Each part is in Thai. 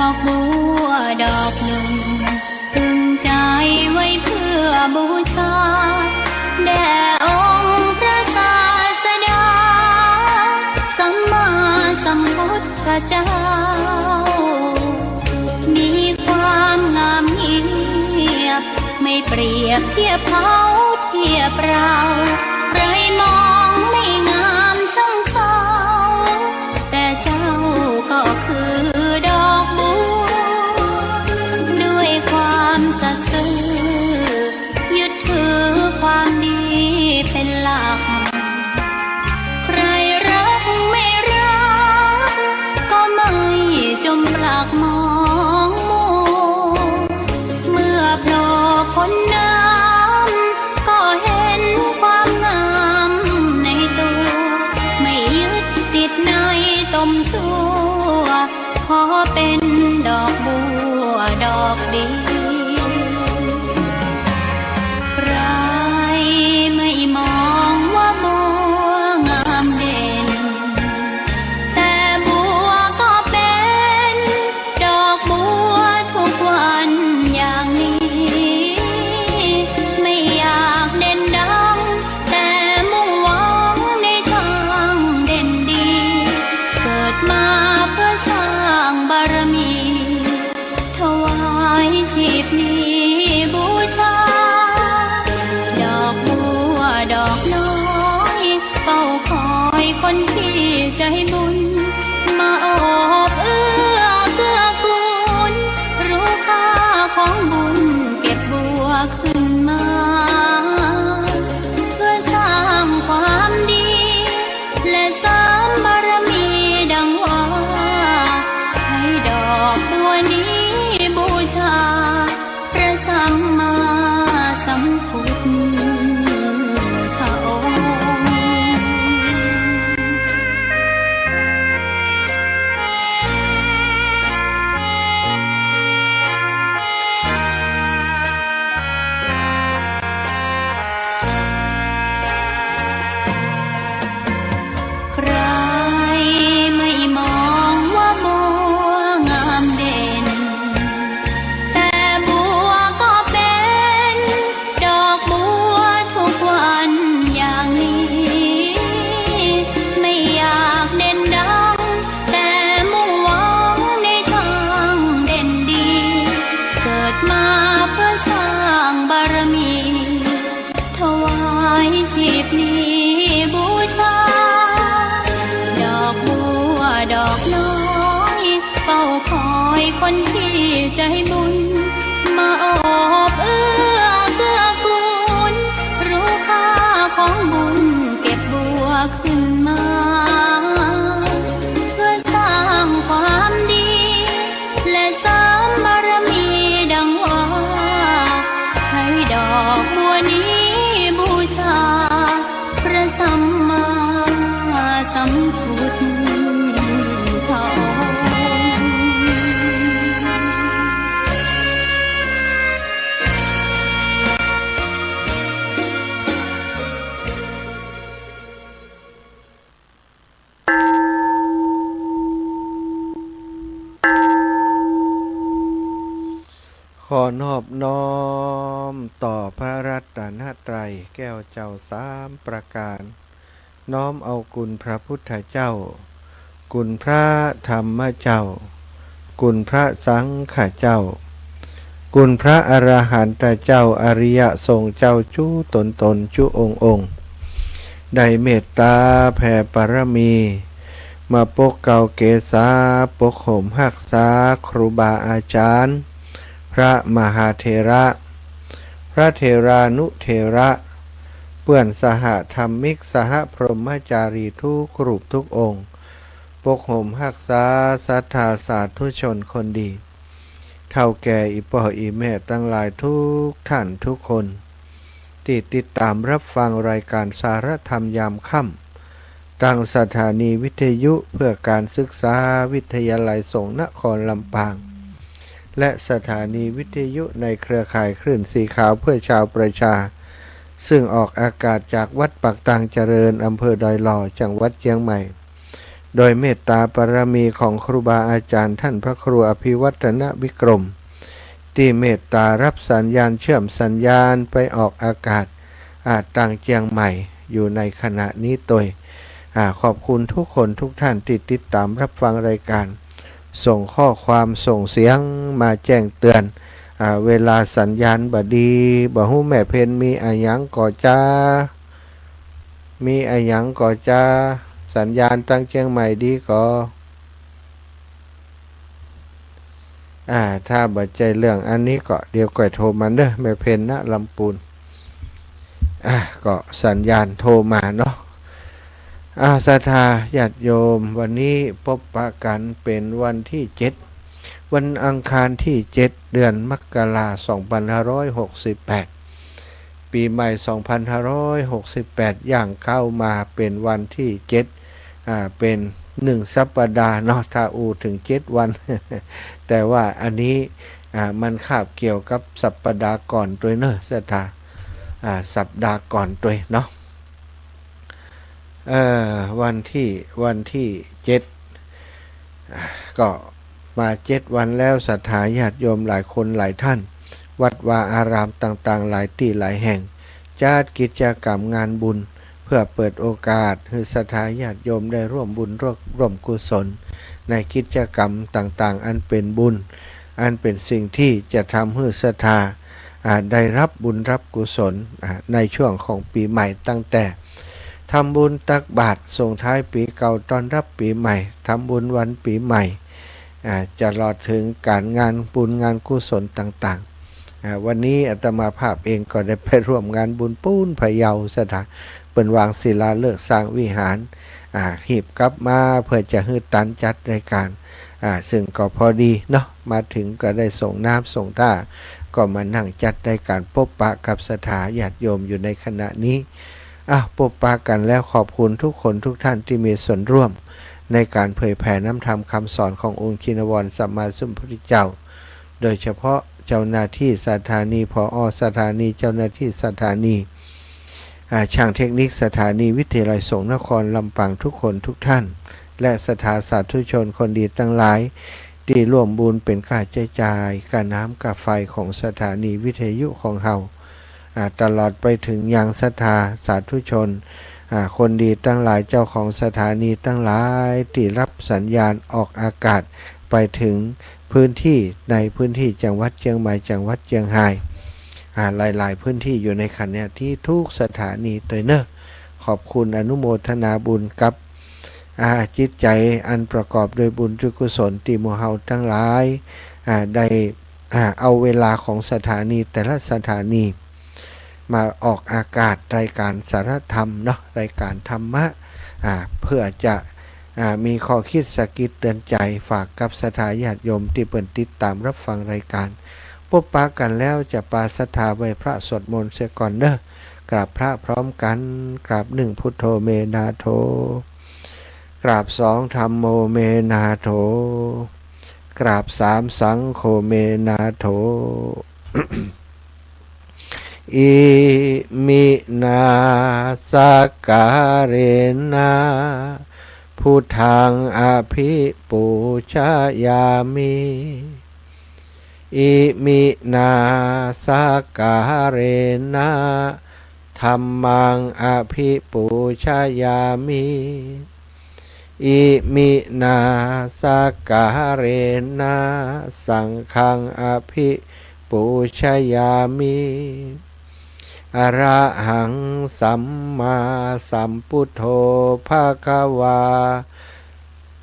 อกบัวดอกหนึ่งตึงใจไว้เพื่อบูชาแด่องค์พระศาสดาสัมมาสัมพุทธเจ้ามีความงามเงียบไม่เปรียบเทียบเขาเทียบเราใครมองไม่งามช่างเขาแต่เจ้าก็คือดอกบัวด้วยความสัตย์ซื่อยึดถือความดีเป็นหลักใครรักไม่รักก็ไม่จมปลักมองมัวเมื่อโผล่พ้นน้ำก็เห็นความงามในตัวไม่ยึดติดในตมชั่วขอเป็นดอกบัวดอกเดียวใครไม่มองว่าบัวงามเด่นแต่บัวก็เป็นดอกบัวทุกวันอย่างนี้ไม่อยากเด่นดังแต่มุ่งหวังในทางเด่นดีเกิดมาเพื่อสร้างบารมีถวายชีพนี้บูชาดอกบัวดอกน้อยเฝ้าคอยคนที่ใจบุญมาโอบเอื้อเกื้อกูลรู้ค่าของบุญเก็บบัวขึ้นมาเพื่อสร้างความดีและสร้างบารมีดังว่าใช้ดอกบัวนี้บูชาพระสัมมาสัมพุทธองค์ใครไม่มองว่าบัวงามเด่นแต่บัวก็เป็นดอกบัวทุกวันอย่างนี้ไม่อยากเด่นดังแต่มุ่งหวังในทางเด่นดีเกิดมาเพื่อสร้างบารมีถวายชีพนี้บูชาดอกบัวดอกน้อยเฝ้าคอยคนที่ใจบุญมาโอบเอื้อเกื้อกูลรู้ค่าของบุญเก็บบัวขึ้นมาเพื่อสร้างความดีและสร้างบารมีดังว่าใช้ดอกบัวนี้บูชาพระสัมมาสัมพุทธองค์ ขอนอบน้อมต่อพระรัตนตรัยแก้วเจ้าสามประการน้อมเอาคุณพระพุทธเจ้าคุณพระธรรมเจ้าคุณพระสังฆเจ้าคุณพระอรหันตเจ้าอริยสงฆ์เจ้าจู้ตนจู้องค์ได้เมตตาแผ่ปรมีมาปกเก่าเกษาปกห่มหักษาครูบาอาจารย์พระมหาเถระพระเถรานุเถระเปื่อนสหธรรมิกสหพรหมจารีทุกรูปทุกองค์ปกห่มหักษาศรัทธาสาธุชนคนดีเท่าแก่อีพ่ออีแม่ตั้งหลายทุกท่านทุกคนที่ติดตามรับฟังรายการสารธรรมยามค่ำตั้งสถานีวิทยุเพื่อการศึกษาวิทยาลัยสงฆ์นครลำปางและสถานีวิทยุในเครือข่ายคลื่นสีขาวเพื่อชาวประชาซึ่งออกอากาศจากวัดปักตังเจริญอำเภอดอยหล่อจังหวัดเชียงใหม่ โดยเมตตาบารมีของครูบาอาจารย์ท่านพระครูอภิวัฒนวิกรมที่เมตตารับสัญญาณเชื่อมสัญญาณไปออกอากาศต่างเจียงใหม่อยู่ในขณะนี้ตัวขอบคุณทุกคนทุกท่านที่ติดตามรับฟังรายการส่งข้อความส่งเสียงมาแจ้งเตือนเวลาสัญญาณบดีบ่ฮู้แม่เพนมีอะหยังก่อจ้ามีอะหยังก่อจ้าสัญญาณตั้งเชียงใหม่ดีก่อถ้าบ่ใจเรื่องอันนี้ก็เดี๋ยวก่อยโทรมาเด้อแม่เพนนะลำปูนก็สัญญาณโทรมาเนาะศรัทธาญาติโยมวันนี้พบปะกันเป็นวันที่7วันอังคารที่7เดือนมกราคม2568ปีใหม่2568ย่างเข้ามาเป็นวันที่7เป็น1สัปดาห์เนาะถ้าถึง7วัน แต่ว่าอันนี้มันคาบเกี่ยวกับสัปดาห์ก่อนด้วยเนอะศรัทธาสัปดาห์ก่อนด้วยเนาะวันที่7ก็มา7วันแล้วศรัทธาญาติโยมหลายคนหลายท่านวัดวาอารามต่างๆหลายที่หลายแห่งจัดกิจกรรมงานบุญเพื่อเปิดโอกาสให้ศรัทธาญาติโยมได้ร่วมบุญร่วมกุศลในกิจกรรมต่างๆอันเป็นบุญอันเป็นสิ่งที่จะทำให้ศรัทธาได้รับบุญรับกุศลในช่วงของปีใหม่ตั้งแต่ทำบุญตักบาตรส่งท้ายปีเก่าต้อนรับปีใหม่ทำบุญวันปีใหม่จะรอถึงการงานบุญงานกุศลต่างๆวันนี้อาตมาภาพเองก็ได้ไปร่วมงานบุญปูนพะเยาสถานเป็นวางศิลาฤกษ์สร้างวิหารหีบกลับมาเพื่อจะให้ตันจัดรายการซึ่งก็พอดีเนาะมาถึงก็ได้ส่งน้ำส่งท่าก็มานั่งจัดรายการพบปะกับศรัทธาญาติโยมอยู่ในขณะนี้พบปะกันแล้วขอบคุณทุกคนทุกท่านที่มีส่วนร่วมในการเผยแผ่น้ำธรรมคำสอนขององค์ชินวรสัมมาสัมพุทธเจ้าโดยเฉพาะเจ้าหน้าที่สถานีผอ.สถานีเจ้าหน้าที่สถานีช่างเทคนิคสถานีวิทยาลัยสงฆ์นครลำปางทุกคนทุกท่านและสถาสาธุชนคนดีทั้งหลายที่ร่วมบุญเป็นค่าใช้จ่ายค่าน้ำค่าไฟของสถานีวิทยุของเฮาตลอดไปถึงยังศรัทธาสาธุชนคนดีทั้งหลายเจ้าของสถานีทั้งหลายที่รับสัญญาณออกอากาศไปถึงพื้นที่ในพื้นที่จังหวัดเชียงใหม่จังหวัดเชียงรายหลายพื้นที่อยู่ในขณะที่ทุกสถานีเตยเนอขอบคุณอนุโมทนาบุญกับจิตใจอันประกอบด้วยบุญกุศลที่หมู่เฮาทั้งหลายได้เอาเวลาของสถานีแต่ละสถานีมาออกอากาศรายการสารธรรมเนาะรายการธรรมะเพื่อจะมีข้อคิดสะกิดเตือนใจฝากกับศรัทธาญาติโยมที่เปิดติดตามรับฟังรายการพบปะกันแล้วจะปาศรัทธาไว้พระสวดมนต์เสียก่อนเด้อกราบพระพร้อมกันกราบ1พุทโธเมนาโธกราบ2ธัมโมเมนาโธกราบ3สังโฆเมนาโธ อิมินาสการเรนะพุทธังอภิปูชยามิอิมินาสการเรนะธัมมังอภิปูชยามิอิมินาสการเรนะสังฆังอภิปูชยามิอระหังสัมมาสัมพุทโธภะคะวา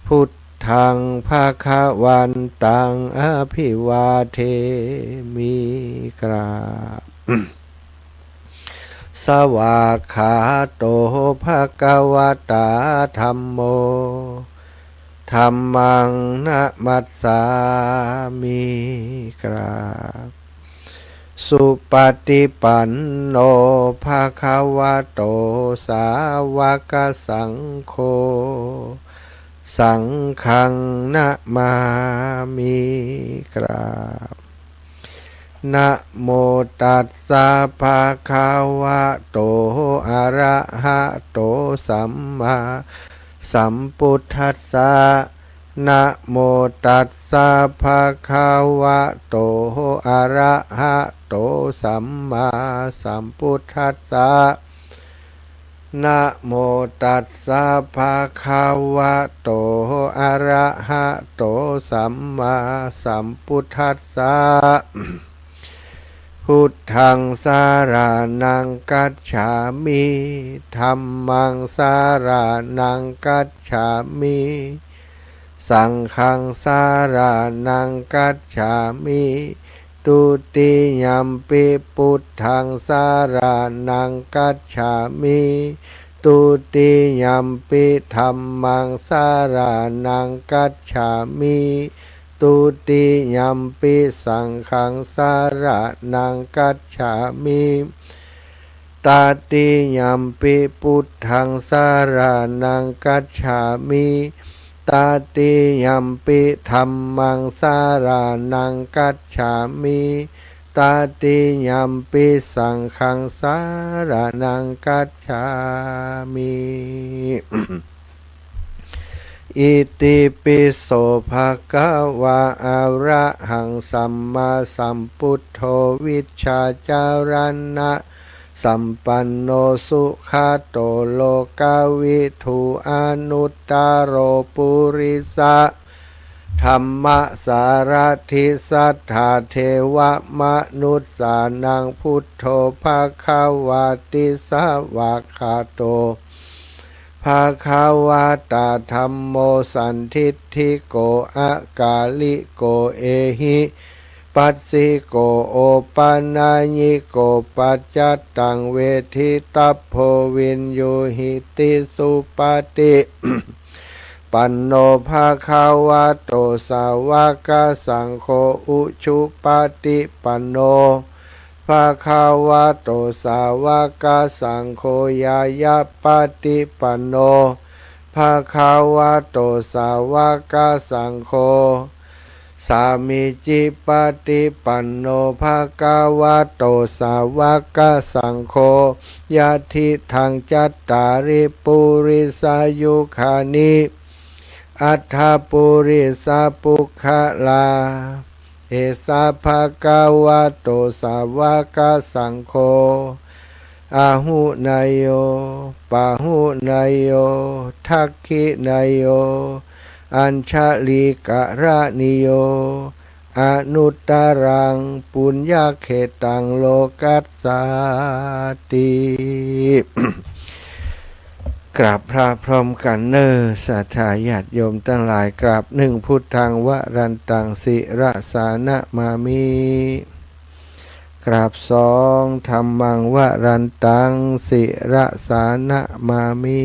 พุทธังภะคะวันตังอภิวาเทมิกราบ สวากขาโตภะคะวะตาธัมโมธัมมังนะมัสสามิกราบสุปฏิปันโนภะคะวะโตสาวกสังโฆสังฆังนะมามิกราบนะโมตัสสะภะคะวะโตอะระหะโตสัมมา สัมพุทธัสสะนะโมตัสสะภะคะวะโตอะระหะโตสัมมาสัมพุทธัสสะนะโมตัสสะภะคะวะโตอะระหะโตสัมมาสัมพุทธัสสะพุทธังสารานังกัจฉามิธัมมังสารานังกัจฉามิสังฆังสารานังกัจฉามิตุติยัมปิพุทธังสารานังกัจฉามิตุติยัมปิธัมมังสารานังกัจฉามิตุติยัมปิสังฆังสารานังกัจฉามิตติยัมปิพุทธังสารานังกัจฉามิตติยัมปิธัมมังสารานังกัจฉามิตติยัมปิสังฆังสารานังกัจฉามิ อิติปิโสภะคะวะอะระหังสัมมาสัมพุทโธวิชชาจารณะสัมปันโนสุขโตโลกวิทูอนุตตโรปุริสะธรรมสารถิสัทธาเทวมนุสสานังพุทโธภะคะวะติสวากขาโตภะคะวะตาธัมโมสันทิฏฐิโกอากาลิโกเอหิปัสสิโกโอปันนาญิโกปัจจตังเวทิตัพโพวินโยหิติสุปฏิ ปันโนภะคะวะโตสาวกสังโฆอุชุปฏิปันโนภะคะวะโตสาวกสังโฆยายาปฏิปันโนภะคะวะโตสาวกสังโฆสามิจิปฏิปันโนภะคะวะโตสาวกสังโฆยะทิทังจัตตาริปุริสายุคานิอัฏฐปุริสาปุคลาเอสาภะคะวะโตสาวกสังโฆอาหุนายโยปะหุนายโยทักขินายโยอัญชลิกะระนิโยอนุตตรังปุญญาเขตังโลกัสสาติ กราบพระพร้อมกันเนอศรัทธาญาติโยมทั้งหลายกราบหนึ่งพุทธังวรันตังสิระสานะมามิกราบสองธัมมังวรันตังสิระสานะมามิ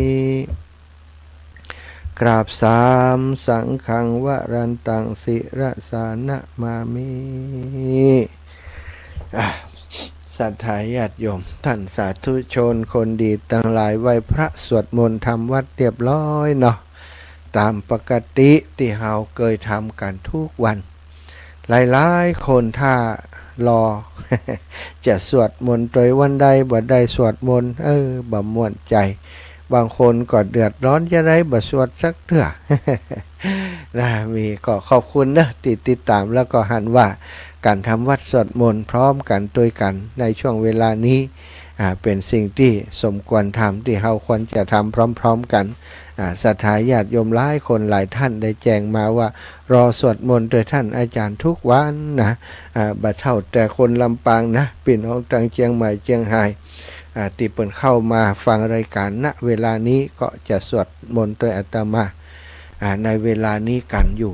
กราบสามสังฆังวรันตังสิระสานะมามิศรัทธาญาติโยมท่านสาธุชนคนดีทั้งหลายไหว้พระสวดมนต์ทำวัดเรียบร้อยเนาะตามปกติที่เฮาเคยทำกันทุกวันหลายๆคนถ้ารอ จะสวดมนต์โดยวันใดบ่ได้สวดมนต์บ่ม่วนใจบางคนก็เดือดร้อนจะได้บ่สวดสักเทื่อ นะมีก็ขอบคุณนะติดตามแล้วก็หันว่าการทำวัดสวดมนต์พร้อมกันด้วยกันในช่วงเวลานี้เป็นสิ่งที่สมควรทำที่เราควรจะทำพร้อมๆกันศรัทธาญาติโยมหลายคนหลายท่านได้แจ้งมาว่ารอสวดมนต์โดยท่านอาจารย์ทุกวันนะบัดเท่าแต่คนลำปางนะพี่น้องทางเชียงใหม่เชียงรายที่เปิดเข้ามาฟังรายการณเวลานี้ก็จะสวดมนต์โดยอาตมาในเวลานี้กันอยู่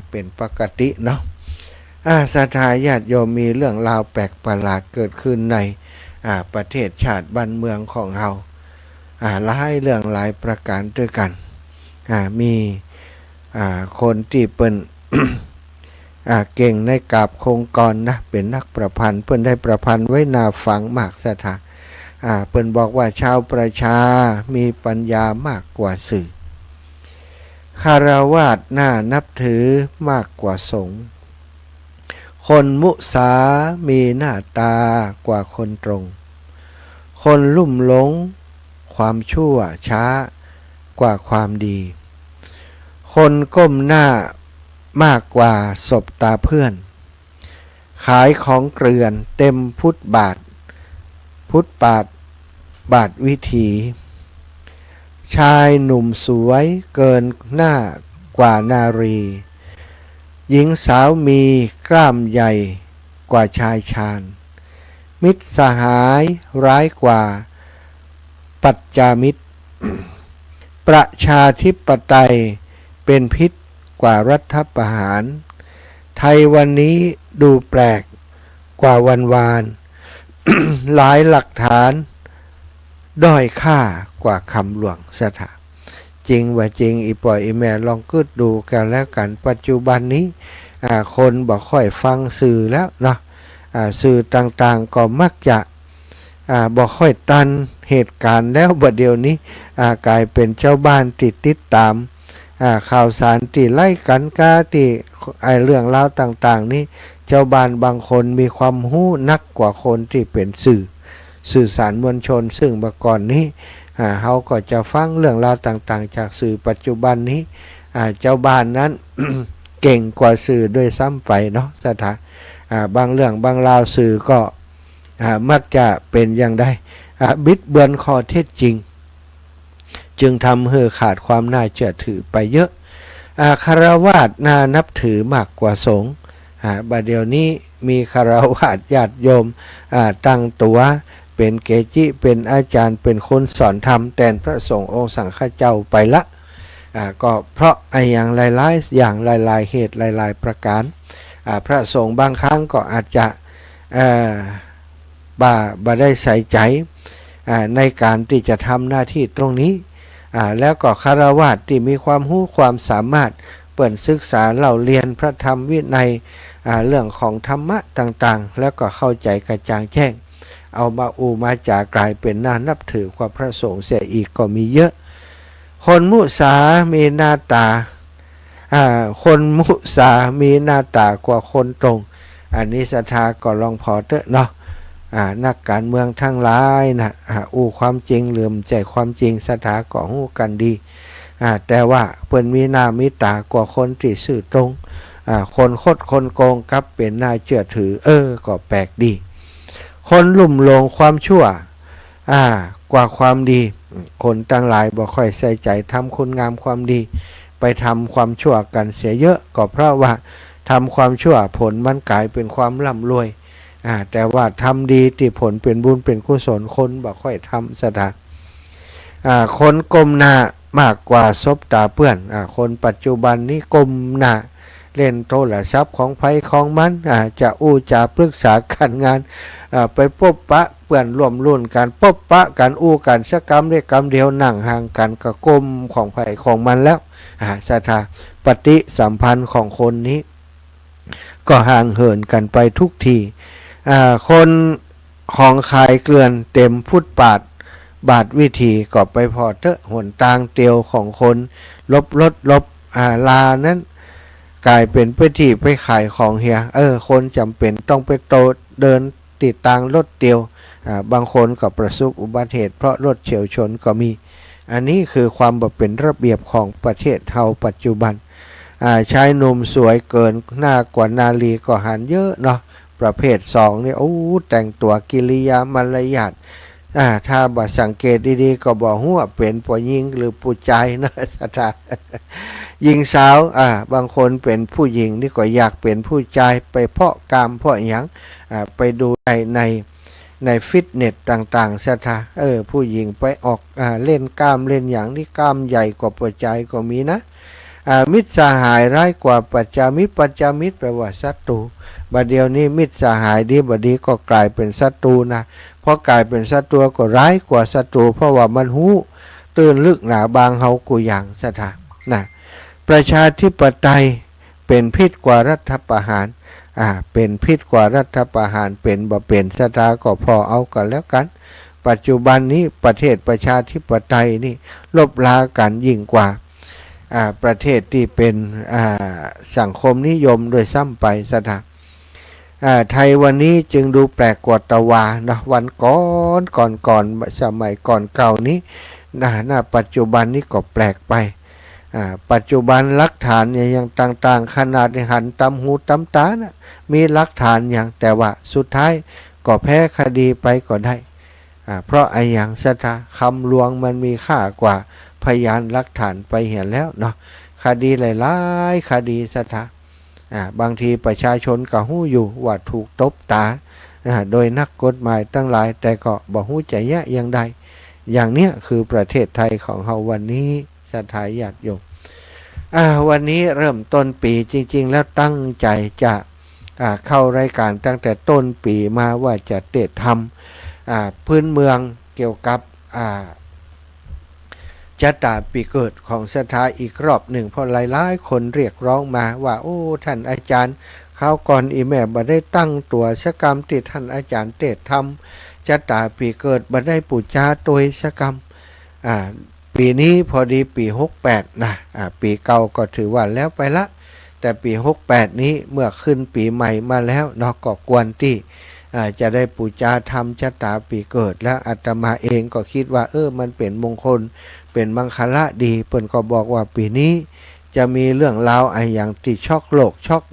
เป็นปกติเนาะศรัทธาญาติโยมมีเรื่องราวแปลกประหลาดเกิดขึ้นในประเทศชาติบ้านเมืองของเราหลายเรื่องหลายประการด้วยกันมีคนที่เป็น เก่งในกาบโครงกรนะเป็นนักประพันธ์เพิ่นได้ประพันธ์ไว้นาฝังมากศรัทธาเพิ่นบอกว่าชาวประชามีปัญญามากกว่าสื่อคารวาสน่านับถือมากกว่าสงฆ์คนมุสามีหน้าตากว่าคนตรงคนลุ่มหลงความชั่วช้ากว่าความดี คนก้มหน้ามากกว่าศพตาเพื่อนขายของเกลื่อนเต็มฟุตบาทบาทวิถีชายหนุ่มสวยเกินหน้ากว่านารีหญิงสาวมีกล้ามใหญ่กว่าชายชาญมิตรสหายร้ายกว่าปัจจามิตร ประชาธิปไตยเป็นพิษกว่ารัฐประหารไทยวันนี้ดูแปลกกว่าวันวาน หลายหลักฐานด้อยค่ากว่าคำหลวงสถาจริงว่าจริงอีปล่อยอีแม่ลองกึดดูกันแล้วกันปัจจุบันนี้คนบ่ค่อยฟังสื่อแล้วเนาะสื่อต่างๆก็มักจะบ่ค่อยตันเหตุการณ์แล้วบัดเดี๋ยวนี้กลายเป็นเจ้าบ้านติดตามข่าวสารที่ไล่กันกาที่เรื่องราวต่างๆนี้เจ้าบ้านบางคนมีความรู้นักกว่าคนที่เป็นสื่อสารมวลชนซึ่งเมื่อก่อนนี้เขาก็จะฟังเรื่องราวต่างๆจากสื่อปัจจุบันนี้เจ้าบ้านนั้น เก่งกว่าสื่อด้วยซ้ำไปเนาะสถาบางเรื่องบางราวสื่อก็มักจะเป็นอย่างใดบิดเบือนข้อเท็จจริงจึงทำให้ขาดความน่าเชื่อถือไปเยอะคฤหัสถ์น่านับถือมากกว่าสงฆ์บัดเดี๋ยวนี้มีคฤหัสถ์ญาติโยมตั้งตัวเป็นเกจิเป็นอาจารย์เป็นคนสอนธรรมแทนพระสงฆ์องค์สังฆเจ้าไปละก็เพราะอย่างหลายๆอย่างหลายๆเหตุหลายๆประการพระสงฆ์บางครั้งก็อาจจะบ่ได้ใส่ใจในการที่จะทำหน้าที่ตรงนี้แล้วก็คฤหัสถ์ที่มีความรู้ความสามารถเปิดศึกษาเล่าเรียนพระธรรมวินัยเรื่องของธรรมะต่างๆแล้วก็เข้าใจกระจ่างแจ้งเอามามาจากลายเป็นน่านับถือกว่าพระสงฆ์เสียอีกก็มีเยอะคนมุสามีหน้าตาคนมุสามีหน้าตากว่าคนตรงอันนี้ศรัทธาก็ลองพอเถอะเนาะนักการเมืองทั้งหลายนะความจริงเหลื่อมใจความจริงศรัทธาก็ฮู้กันดีแต่ว่าเพิ่นมีหน้ามีตากว่าคนที่ซื่อตรงคนคดคนโกงกับเป็นน่าเชื่อถือก็แปลกดีคนลุ่มหลงความชั่วกว่าความดีคนตั้งหลายบ่ค่อยใส่ใจทำคุณงามความดีไปทำความชั่วกันเสียเยอะก็เพราะว่าทำความชั่วผลมันกลายเป็นความร่ำรวยแต่ว่าทำดีที่ผลเป็นบุญเป็นกุศลคนบ่ค่อยทำสะดาคนก้มหน้ามากกว่าซบตาเปื้อนคนปัจจุบันนี้ก้มหน้าเล่นโทรศัพท์ของไผของมันจะจะปรึกษาการงานไปพบปะเพื่อนร่วมรุ่นกันพบปะกันกันสักกรรมเรียกกรรมเดียวนั่งห่างกันก็ก้มของไผของมันแล้วศรัทธาปฏิสัมพันธ์ของคนนี้ก็ห่างเหินกันไปทุกทีคนของขายเกลื่อนเต็มฟุตบาทวิธีก็ไปพอเถอะหนทางเตียวของคนลบลานั้นกลายเป็นไปที่ไปขายของเฮียคนจำเป็นต้องไปเดินติดตางรถเตียวบางคนก็ประสบอุบัติเหตุเพราะรถเฉียวชนก็มีอันนี้คือความบ่เป็นระเบียบของประเทศเฮาปัจจุบันชายหนุ่มสวยเกินหน้ากว่านาลีก็หันเยอะเนาะประเภท2นี่แต่งตัวกิริยามารยาทถ้าบ่สังเกตดีๆก็บ่ฮู้ว่าเป็นผู้หญิงหรือผู้ชายนะสัทธาหญิงสาวบางคนเป็นผู้หญิงนี่ก็อยากเป็นผู้ชายไปเพาะกามเพาะหยังไปดูในฟิตเนสต่างๆสัทธาผู้หญิงไปออกเล่นกล้ามเล่นหยังที่กล้ามใหญ่กว่าผู้ชายก็มีนะมิตรสหายร้ายกว่าปัจจามิตรแปลว่าศัตรูบัดเดี๋ยวนี้มิตรสหายดีบัดนี้ก็กลายเป็นศัตรูนะเพราะกลายเป็นศัตรูก็ร้ายกว่าศัตรูเพราะว่ามันหูตื่นลึกหนาบางเฮากูอย่างสถานะประชาธิปไตยเป็นพิษกว่ารัฐประหารเป็นพิษกว่ารัฐประหารเป็นบ่เป็นสถาก็พอเอากันแล้วกันปัจจุบันนี้ประเทศประชาธิปไตยนี่ลบลากันยิ่งกว่าประเทศที่เป็นสังคมนิยมโดยซ้ำไปสถาไทยวันนี้จึงดูแปลกกว่าตะวานะวันก่อนสมัยก่อนเก่านี้หน้าปัจจุบันนี้ก็แปลกไป ปัจจุบันหลักฐานเนี่ยยังต่างๆขนาดในหันตำหูตำตานะมีหลักฐานอย่างแต่ว่าสุดท้ายก็แพ้คดีไปก็ได้เพราะไอ้อย่างสถาคำลวงมันมีค่ากว่าพยานหลักฐานไปเห็นแล้วเนาะคดีหลายๆคดีสถาบางทีประชาชนก็หู้อยู่ว่าถูกตบตาโดยนักกฎหมายตั้งหลายแต่ก็บ่หู้ใจแยะอย่างใดอย่างเนี้ยคือประเทศไทยของเราวันนี้สถาญาติโยมวันนี้เริ่มต้นปีจริงๆแล้วตั้งใจจะเข้ารายการตั้งแต่ต้นปีมาว่าจะเตะทำพื้นเมืองเกี่ยวกับชะตาปีเกิดของสถาอีกรอบหนึ่งเพราะหลายๆคนเรียกร้องมาว่าโอ้ท่านอาจารย์คราวก่อนอีแม่บ่ได้ตั้งตัวชกรรมที่ท่านอาจารย์เตะทำชะตาปีเกิดบ่ได้ปูชาตัวชกรรมปีนี้พอดีปี68นะปีเก่าก็ถือว่าแล้วไปละแต่ปี68นี้เมื่อขึ้นปีใหม่มาแล้วเนาะก็กวนที่จะได้ปูชาทำชะตาปีเกิดแล้วอาตมาเองก็คิดว่ามันเป็นมงคลเป็นมังคละดีเพิ่นก็บอกว่าปีนี้จะมีเรื่องราวอย่างที่ช็อกโลกช็อก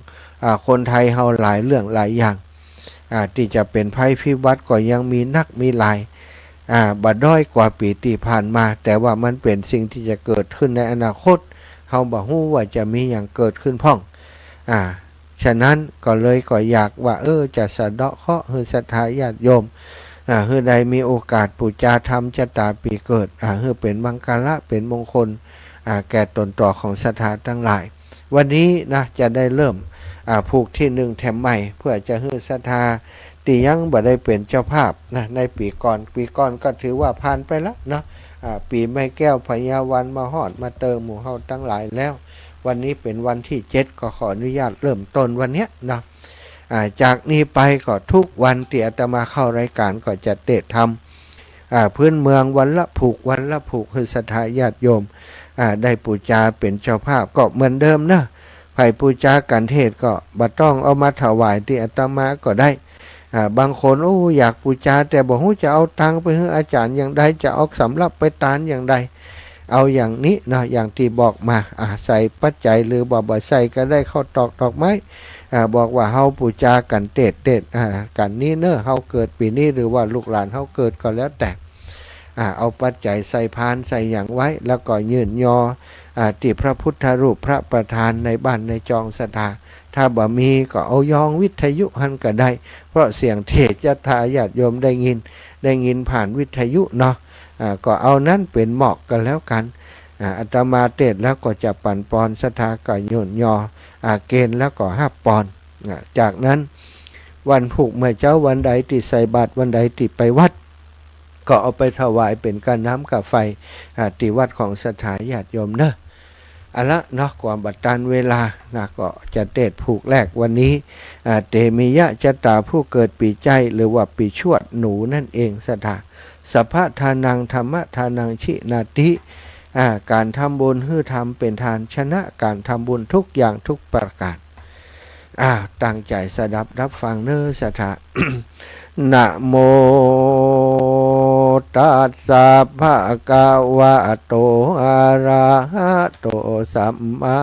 คนไทยเฮาหลายเรื่องหลายอย่างที่จะเป็นภัยพิบัติก็ยังมีนักมีหลายบัดด้อยกว่าปีที่ผ่านมาแต่ว่ามันเป็นสิ่งที่จะเกิดขึ้นในอนาคตเฮาบ่ฮู้ว่าจะมีอย่างเกิดขึ้นพ่องฉะนั้นก็เลยก็อยากว่าจะสะเดาะเคราะห์ให้ศรัทธาญาติโยมให้ใดมีโอกาสปูชาธรรมชะตาปีเกิดให้เป็นมังคละเป็นมงคลแก่ตนต่อของศรัทธาทั้งหลายวันนี้นะจะได้เริ่มผูกที่1แถมใหม่เพื่อจะให้ศรัทธาที่ยังบ่ได้เป็นเจ้าภาพนะในปีก่อนก็ถือว่าผ่านไปแล้วเนาะปีไม้แก้วพญาวันมาฮอดมาเติมหมู่เฮาทั้งหลายแล้ววันนี้เป็นวันที่7ก็ขออนุญาตเริ่มต้นวันเนี้ยเนาะจากนี้ไปก็ทุกวันที่อาตมาเข้ารายการก็จะเตะทำพื้นเมืองวันละผูกคือศรัทธาญาติโยมได้ปูชาเป็นเจ้าภาพก็เหมือนเดิมนะไผ่ปูชากันเทศก็บ่ต้องเอามาถวายที่อาตมาก็ได้บางคนอยากปูชาแต่บอกว่าจะเอาตังไปให้อาจารย์อย่างใดจะเอาสำรับไปทานอย่างใดเอาอย่างนี้นะอย่างที่บอกมาใส่ปัจจัยหรือบ่ใส่ก็ได้เข้าตอกดอกไม้บอกว่าเฮาปูชากันเตดกันนี้เนอะเฮาเกิดปีนี้หรือว่าลูกหลานเฮาเกิดก็แล้วแต่เอาปัจจัยใส่พานใส่อย่างไว้แล้วก็ยืนยอที่พระพุทธรูปพระประธานในบ้านในจองศรัทธาถ้าบ่มีก็เอายองวิทยุหันก็ได้เพราะเสียงเทศจะทาญาติโยมได้ยินผ่านวิทยุเนาะก็เอานั้นเป็นเหมาะกันแล้วกันอาตมาเทศแล้วก็จะปั่นปอนศรัทธาก็โยนยอเกณฑ์แล้วก็5 ปอนด์จากนั้นวันผูกเมื่อเจ้าวันใดที่ใส่บาตรวันใดที่ไปวัดก็เอาไปถวายเป็นการน้ำกับไฟที่วัดของศรัทธาญาติโยมเนอะละเนาะความบัดตันเวลานะก็จะเตะผูกแรกวันนี้เตมิยะชะตาผู้เกิดปีใจหรือว่าปีชวดหนูนั่นเองศรัทธาสัพพะทานังธรรมะทานังชินาติการทำบุญฮือทำเป็นทานชนะการทำบุญทุกอย่างทุกประการตั้งใจสดับรับฟังเนอศรัทธา นะโมตัสสะภะคะวะโตอะระหะโตสัมมา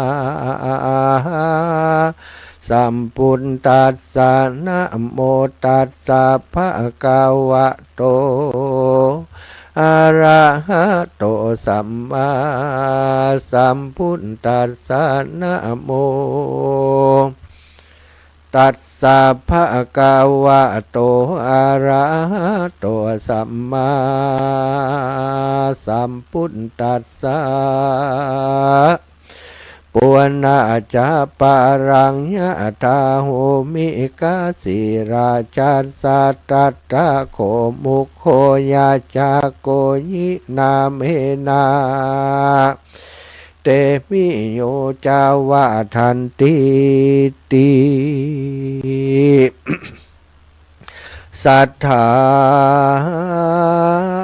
สัมพุทธัสสะนะโมตัสสะภะคะวะโตอะระหะโตสัมมาสัมพุทธัสสะนะโมตัสสะภะคะวะโตอะระหะโตสัมมาสัมพุทธัสสะปุณณาจาปารังยะทาโหมิกาสิราชัสสะตัตตะโคมุขโคยาจาโกยินาเมนาเตมิโยจาวะทันติติสัทธา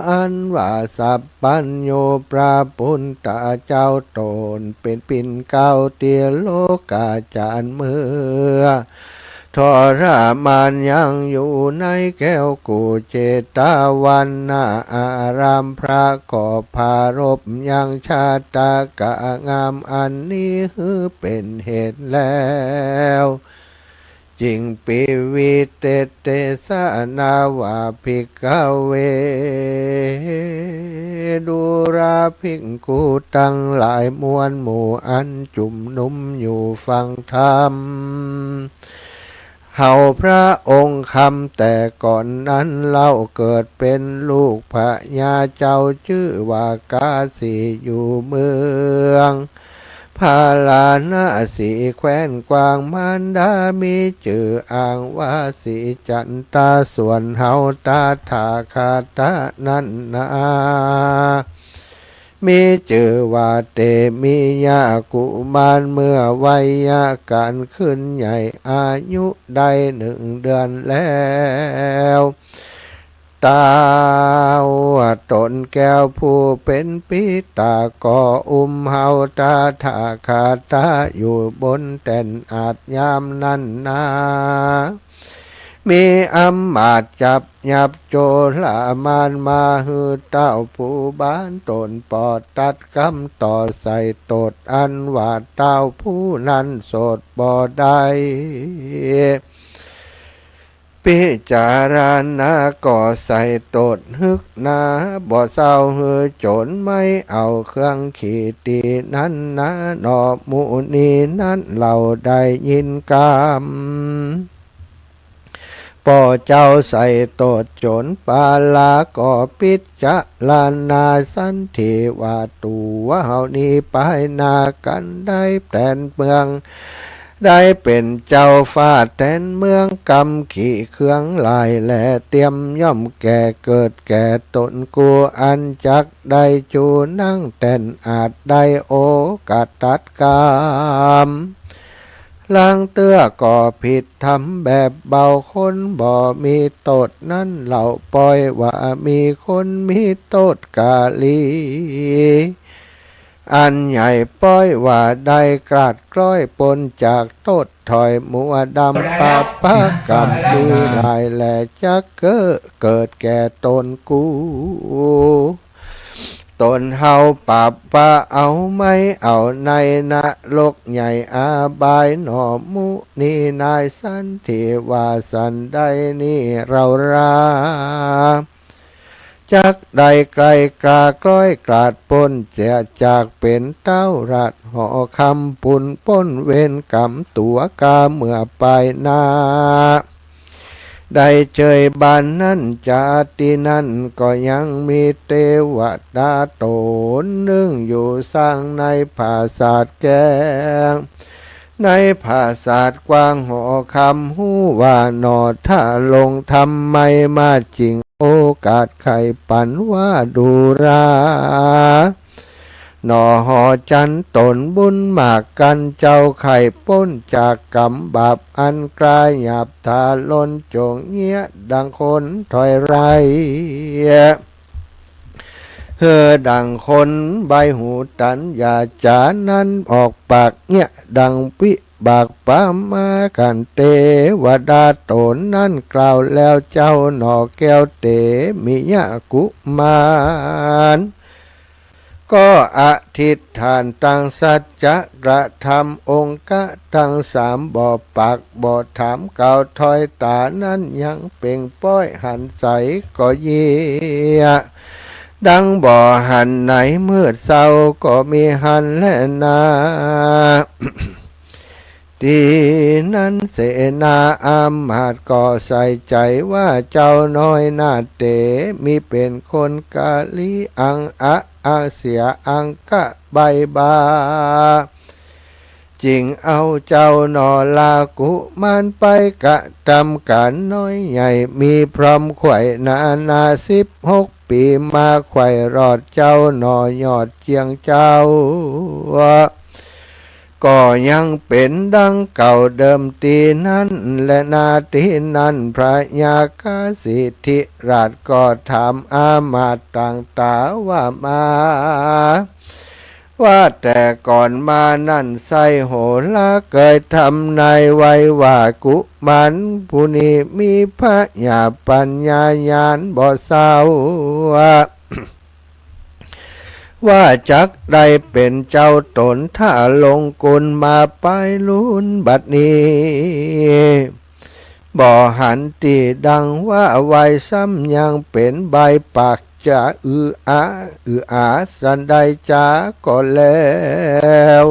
อันว่าสัพพัญโยพระพุทธเจ้าตนเป็นปิ่นเก้าเตียโลกาจารเมื่อ ทรมานยังอยู่ในแก้วกูเจตวันนาอารามพระก่อภารบยังชาตากะงามอันนี้ฮือเป็นเหตุแล้วจริงปิวิเตเตสนาวาภิกขเวดูราภิกขุตั้งหลายมวลหมู่อันจุ่มนุมอยู่ฟังธรรมเฮาพระองค์คำแต่ก่อนนั้นเล่าเกิดเป็นลูกพระยาเจ้าชื่อว่ากาสีอยู่เมืองพาลานาสีแคว้นกวางมารดามีชื่ออ้างว่าสีจันตาส่วนเฮาตาถาคาตะนั้นนามีชื่อว่าเตมียากุมารเมื่อวัยยาการขึ้นใหญ่อายุได้1 เดือนแล้วตาวตนแก้วผู้เป็นปิตาก็อุ้มเฮาตาถาคาตาอยู่บนแต่นอาจยามนั้นนามีอำมาตย์จับยับโจรมานมาฮือเต้าผู้บ้านตนปอดตัดกำต่อใส่ตดอันว่าเต้าผู้นั้นโสดบ่ได้พิจารณาก่อใส่ตดฮึกนาบ่เศร้าฮือโจรไม่เอาเครื่องขีตีนั้นนะนอมูนีนั้นเราได้ยินกามป่อเจ้าใส่โตดโจรปาลาก็ปิจจารณาสันทิว่าตัวเฮานี้ไปนากันได้แต่นเมืองได้เป็นเจ้าฟ้าแตนเมืองกำขี่เครื่องลายและเตรียมย่อมแก่เกิดแก่ตนกูอันจักได้จูนั่งแต่นอาจได้โอกาสตัดกามล้างเตื้อก่อผิดทำแบบเบาคนบ่มีโทษนั้นเหล่าปล่อยว่ามีคนมีโทษกาลีอันใหญ่ป้อยว่าได้กราดกล้อยปนจากโทษถอยมัวดำปาปากรรมมีหลายแหละจักเกิดแก่ตนกูตนเฮาปราบป่าเอาไม่เอาในนรกใหญ่อาบายหนอมุนีนายสันทิวาสันได้นี่เราราจักได้ไกลกล้ากล้อยกราดปนเสียจากเป็นเต้ารัดห่อคำปุ่นป้นเวนกำตัวกาเมื่อไปนาได้เจยบานนั้นจาตินั้นก็ยังมีเทวดาตนนึ่งอยู่สร้างในภาษาทแก้งในภาษาทกว้างห่อคำหูว่าหนอถ้าลงทำไม่มาจริงโอกาสไข่ปันว่าดูราหนอหอจันตนบุญมากกันเจ้าไข่ป้นจากกรรมบาปอันกลายหยาบทาล้นจงเงี้ยดังคนถอยไรเฮอดังคนใบหูตันอย่าจานั้นออกปากเงี้ยดังปิบากปามากันเตวดาตนนั้นกล่าวแล้วเจ้าหนอแก้วเตมิยะกุมารก็อธิษฐานตั้งสัจจะกระทำองค์กะตั้ง3บ่ปากบ่ถามเก่าถอยตานั้นยังเป่งป้อยหันใสก็เยียดังบ่อหันไหนมืดเศร้าก็มีหันและนาทีนั้นเสนาอามาตย์ก็ใส่ใจว่าเจ้าน้อยนาเตมีเป็นคนกาลีอังอาเสียอังกะใบบาจริงเอาเจ้าหนอลากุมันไปกะทำการน้อยใหญ่มีพร้อมไข่นา16 ปีมาไข่รอดเจ้าหนอยอดเจียงเจ้าก็ยังเป็นดังเก่าเดิมตีนั้นและนาทีนั้นพระยากาสิทธิราชก็ถามอามาตย์ต่างตาว่ามา ว่าแต่ก่อนมานั่นไซโหราเคยทำนายไว้ว่ากุมันผู้นี้มีพระญาปัญญาญาณบ่เศร้าว่าจักได้เป็นเจ้าตนถ้าลงกุลมาไปลุ้นบัดนี้บ่หันตีดังว่าไว้ซ้ำยังเป็นใบปากจะอาสันใดจาก็แล้ว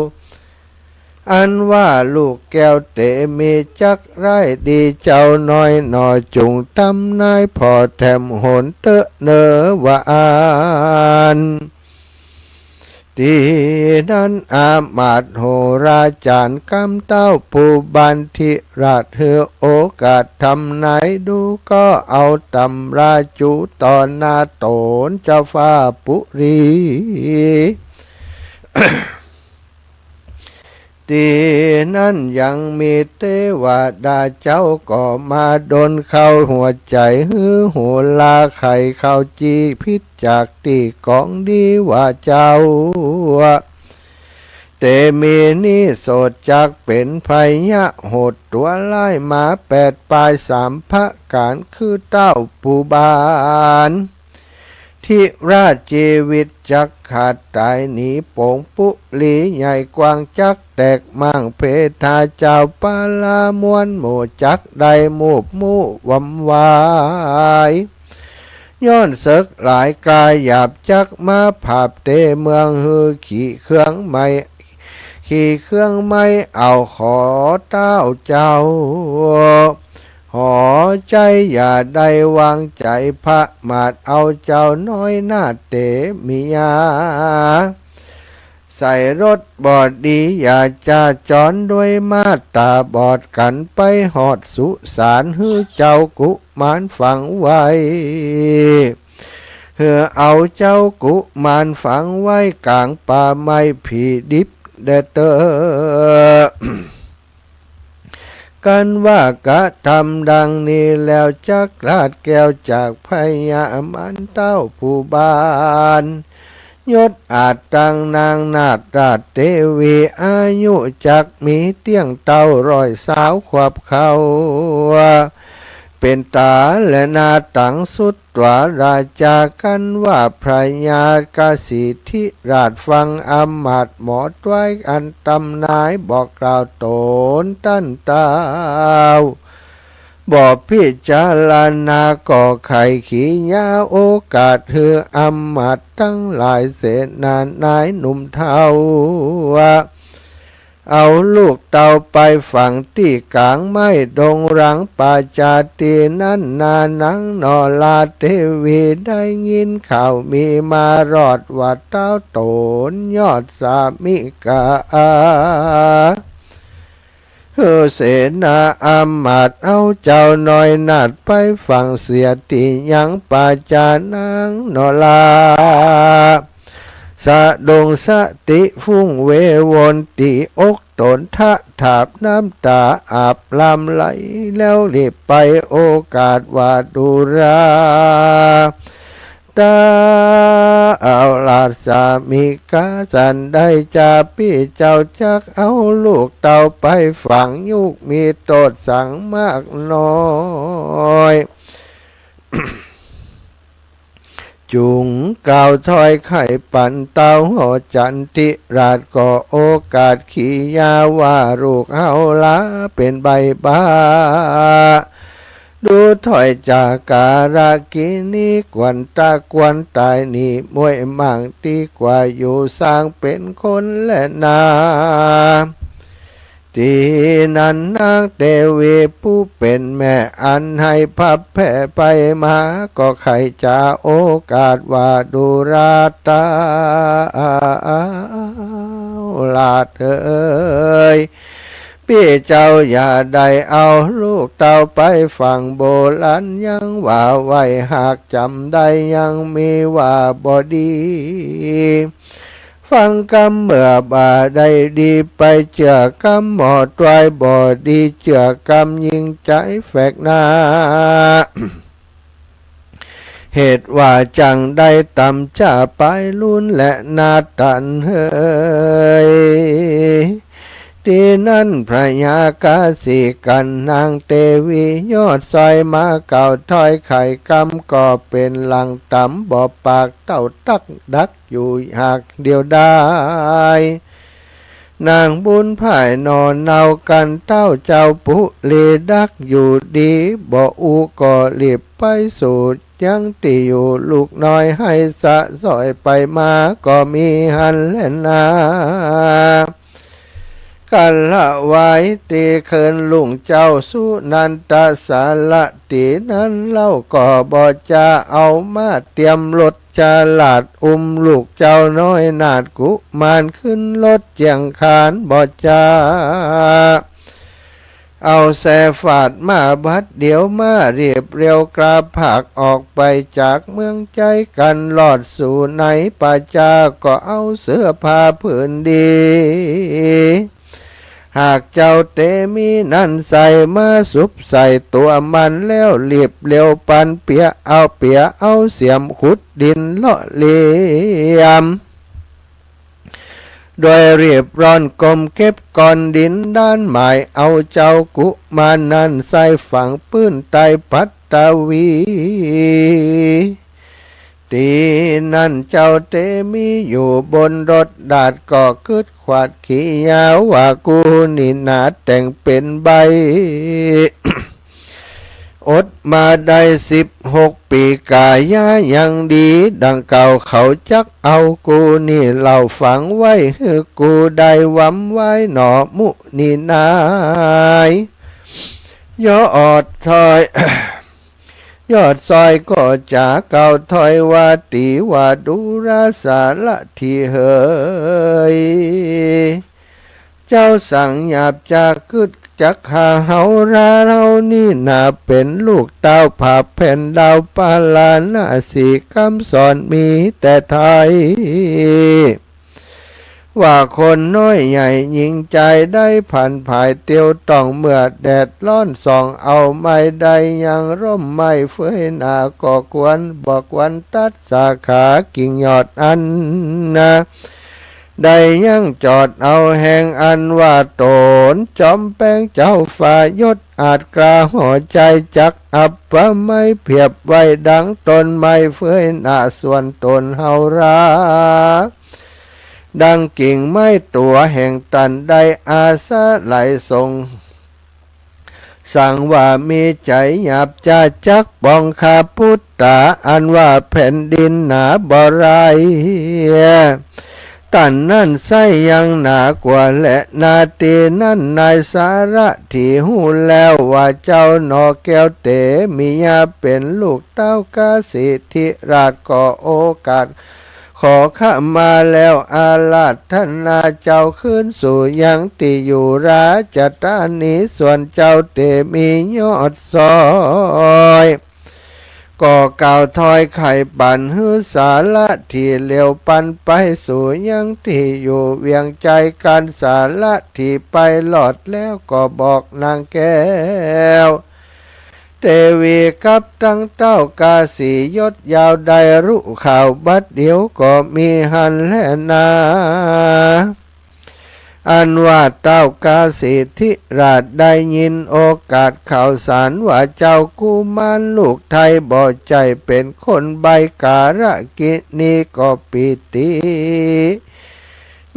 อันว่าลูกแก้วเตมีจักไรดีเจ้าน้อยหน่อจุงตำนายพอแถมหนเตอะเนอว่าอ่านทีนั้นอามาตย์โหราจารย์กำเต้าปูบันทิราชเธอโอกาสทำไหนดูก็เอาตำราจุตอนนาโตนเจ้าฟ้าปุรี ตีนั้นยังมีเทวดาเจ้าก็มาดนเข้าหัวใจฮือหัวลาไข่เข้าจีพิษจากตีกองดีว่าเจ้าเตมีนี่โสดจากเป็นพยะโหดตัวไล่มา8 ปลาย 3 พระการคือเต้าปูบานที่ราชชีวิตจักขาดตายหนีโป่งปุลีใหญ่กวางจักแตกมั่งเพทาเจ้าปาลามวนหมู่จักได้มูบมูวำวายย้อนเสกหลายกายหยาบจักมาภาพเตเมืองฮือขี่เครื่องไม่เอาขอเต้าเจ้าหอใจอย่าได้วางใจพระมาดเอาเจ้าน้อยหน้าเตมียาใส่รถบอดดีอย่าจะจอนด้วยมาตาบอดกันไปหอดสุสานฮือเจ้ากุมารฝังไว้เหือเอาเจ้ากุมารฝังไว้กลางป่าไม้ผีดิบเดเตอกันว่ากะทำดังนี้แล้วจักราดแก้วจากพญามันเต้าผู้บานยศอาจตังนางนาฏราชเทวีอายุจักมีเตี้ยงเต้า100 ขวบเขาเป็นตาและนาตังสุดตวาราจากันว่าพระญากสิทธิราชฟังอำมาตย์หมอดไว้อันตำนายบอกกล่าวตนตั้นเต้าบอกพิจารณาก่อไข่ขี้ยาโอกาสเฮืออำมาตย์ทั้งหลายเสนานายหนุ่มเทาเอาลูกเต่าไปฝังที่กลางไม้ดงรังป่าจาตีนั้นนานังนอลาเทวีได้ยินข่าวมีมารอดว่าเต้าโตนยอดสามิกาเสนาอามาตย์เอาเจ้าน้อยนาดไปฝังเสียติยังป่าจานังนอลาสะดงสติฟุ้งเววนติอกตนทะถาบน้ำตาอาบลำไหลแล้วรีบไปโอกาสว่าดูราตาเอาลาสามิกาสันได้จาพี่เจ้าจักเอาลูกเต่าไปฝังยุกมีโทษสั่งมากน้อยจุงกล่าวถ้อยไข่ปันเต้าหอจันทิราชก็โอกาสขียาว่าลูกเฮาละเป็นใบบ้าดูถ้อยจากการากินีกวนตากวนตายนี่มวยมั่งตีกว่าอยู่สร้างเป็นคนและนาทีนั้นนางเทวีผู้เป็นแม่อันให้พับแผ่ไปมาก็ใครจะโอกาสว่าดูราตาลาเอ้ยพี่เจ้าอย่าได้เอาลูกเต่าไปฝังโบราณยังว่าไว้หากจำได้ยังมีว่าบ่ดีฟังกรรมเมื่อบาได้ดีไปเจือกรรมหมอตวายบ่ดีเจือกรรมยิงใจแฝกหน้าเห เหตุว่าจังได้ตำจ่าไปลุ่นและนาตันเฮยที่นั่นพระยากาสีกันนางเตวียอดซอยมาเก่าถอยไข่กำก็เป็นหลังตำบ่อปากเต้าตักดักอยู่หากเดียวได้นางบุญพ่ายนอนเนากันเต้าเจ้าปุเลดักอยู่ดีบ่อูก็รีบไปสู่ยังตีอยู่ลูกน้อยให้สะสอยไปมาก็มีหันและนากันละไว้ตีเคินลุงเจ้าสุนันตสาละตีนั้นเล่าก็บ่จะเอามาเตรียมรถจะลาดลูกเจ้าน้อยนาดกุมารขึ้นรถเจียงคานบ่จะเอาแสฝาดมาบัดเดี๋ยวมาเรียบเรียวกราผากออกไปจากเมืองใจกันหลอดสู่ไหนป่าจาก็เอาเสื้อผ้าผืนดีหากเจ้าเตมีนั่นใส่มาสุบใส่ตัวมันแล้วเรียบเร็วปันเปียเอาเสียมขุดดินเลาะเลียมโดยเรียบร้อนกลมเก็บก้อนดินด้านหมายเอาเจ้ากุมานั่นใส่ฝังปื้นไตปัตตวีตีนั่นเจ้าเตมีอยู่บนรถดาดก็กึดขวาดขี้ยาวว่ากูนี่นาแต่งเป็นใบ อดมาได้16 ปีกายายังดีดังเก่าเขาจักเอากูนี่เล่าฝังไว้คือกูได้วำไว้หนอมุนี่นายย่ออดถอย ยอดซอยก็จะเก่าถอยว่าตีว่าดูราสาละที่เฮยเจ้าสั่งหยาบจากกึดจักหาเฮาราเรานี่นาเป็นลูกเต้าผาแผ่นดาวปาลานาสีคำสอนมีแต่ไทยว่าคนน้อยใหญ่หญิงใจได้ผ่านภายเตียวต้องเมื่อแดดร้อนส่องเอาไม่ได้ยังร่มไม่เฟยหนาก็ควรบอกวันตัดสาขากิ่งยอดอันนะได้ยังจอดเอาแห่งอันว่าโตนจอมแป้งเจ้าฝ่ายศอาจกล้าหัวใจจักอับปะไม่เพียบไว้ดังตนไม่เฟยหนาส่วนตนเฮารักดังกิ่งไม้ตัวแห่งตันได้อาสาไหลทรงสั่งว่ามีใจหยาบจะจักปองคาพุทธาอันว่าแผ่นดินหนาบ่ไรตันนั่นไส้ยังหนากว่าและนาตีนั่นนายสาระที่หูแล้วว่าเจ้าหนอแก้วเตมียาเป็นลูกเต้ากาสิทธิราชก่อโอกาสขอข้ามาแล้วอาลาธนาเจ้าขึ้นสู่ยังติอยู่ราชธานีส่วนเจ้าเตมียอดซอยก็กล่าวถอยไข่ปั่นหื้อสาละที่เลี้ยวปันไปสู่ยังที่อยู่เวียงใจกันสาละที่ไปหลอดแล้วก็บอกนางแก้วเทวีกับตั้งเต้ากาสียศยาวได้รู้ข่าวบัดเดียวก็มีหันและนาอันว่าเต้ากาสิทธิราชได้ยินโอกาสข่าวสารว่าเจ้ากุมารลูกไทยบ่ใจเป็นคนใบการะกินีก็ปิติ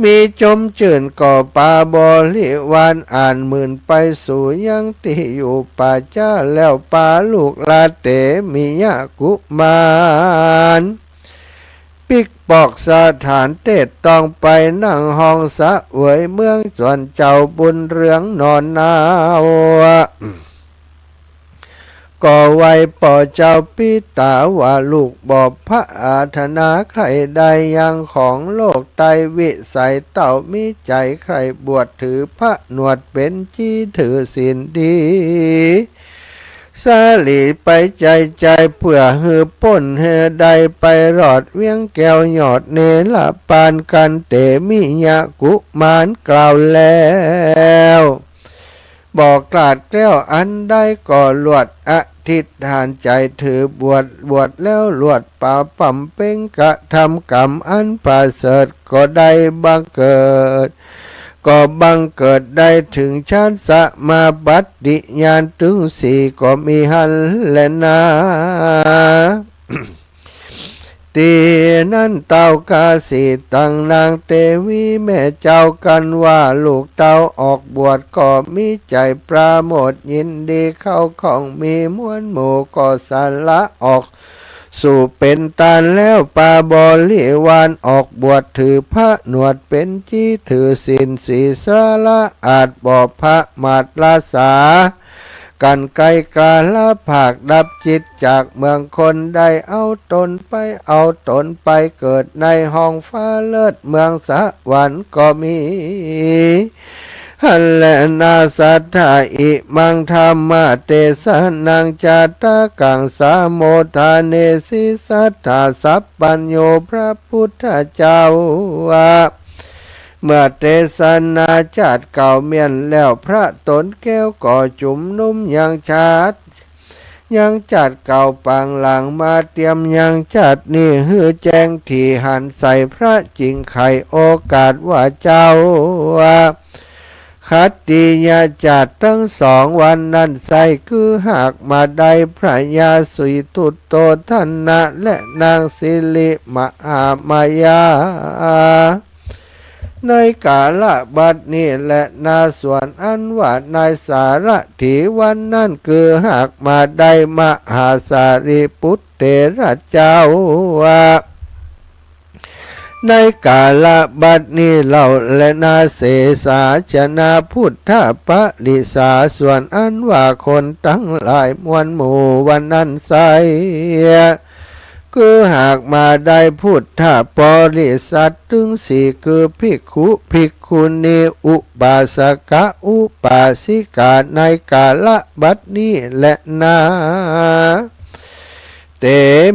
มีจมจื่นก่อปาบริวารอ่านหมื่นไปสู่ยังที่อยู่ป่าจ้าแล้วปาลูกลาเตมียะกุมารปิกปอกสถานเตศต้องไปนั่งห้องสะเวยเมืองส่วนเจ้าบุญเรืองนอนนาวก็ไว้ป่อเจ้าปิตาว่าลูกบอกพระอาถนาใครใดยังของโลกไตวิสัยเต่ามีใจใครบวชถือพระหนวดเป็นจี้ถือศีลดีสาลีไปใจเพื่อหือป่นเฮใดไปรอดเวียงแก้วหยอดเนลปานกันเตมิยะกุมารกล่าวแล้วบอกกลาดแก้วอันใดก่อลวดอ ธิษฐานใจถือบวชแล้วลวดป่าปั่มเป่งกระทำกรรมอันประเสริฐก็ได้บังเกิดก็บังเกิดได้ถึงชาติสมาบัติญาณถึงสี่ก็มีหันและนาตีนั่นเต้ากาสีตังนางเตวีแม่เจ้ากันว่าลูกเต้าออกบวชก็มีใจปราโมทยินดีเข้าของมีมวลหมู่ก็สาละออกสู่เป็นตาลแล้วปาบริวารออกบวชถือพระหนวดเป็นจี้ถือศีลสีสาละอาจบอกพระมาตราสากันไกลกาละภาคดับจิตจากเมืองคนได้เอาตนไปเกิดในห้องฟ้าเลิศเมืองสวรรค์ก็มีหันและนาสัทธาอิมังธรรมะเตสนังจาตากังสาโมทาเนสิสัทธาสัพปัญโยพระพุทธเจ้าวะเมื่อเทศนาจัดเก่าเมียนแล้วพระตนแก้วก่อจุ่มนุ่มยังชาดยังจัดเก่าปังหลังมาเตรียมยังจัดนี่ฮือแจ้งที่หันใส่พระจริงไขโอกาสว่าเจ้าคัตติยาจัดทั้งสองวันนั้นใส่คือหากมาได้พระยาสุยตุตโตทันนะและนางสิริมหามายาในกาลบัดนี้และนาส่วนอันว่านายสารถีวันนั่นคือหากมาได้มหาสารีปุตเตระเจ้าวะในกาลบัดนี้เราและนาเสสาชนาพุทธปริสาส่วนอันว่าคนทั้งหลายมวลหมู่วันนั้นใสคือหากมาได้พุทธบริษัทถึงสี่คือภิกขุภิกขุณีอุบาสกอุบาสิกาในกาลบัดนี้และนาเต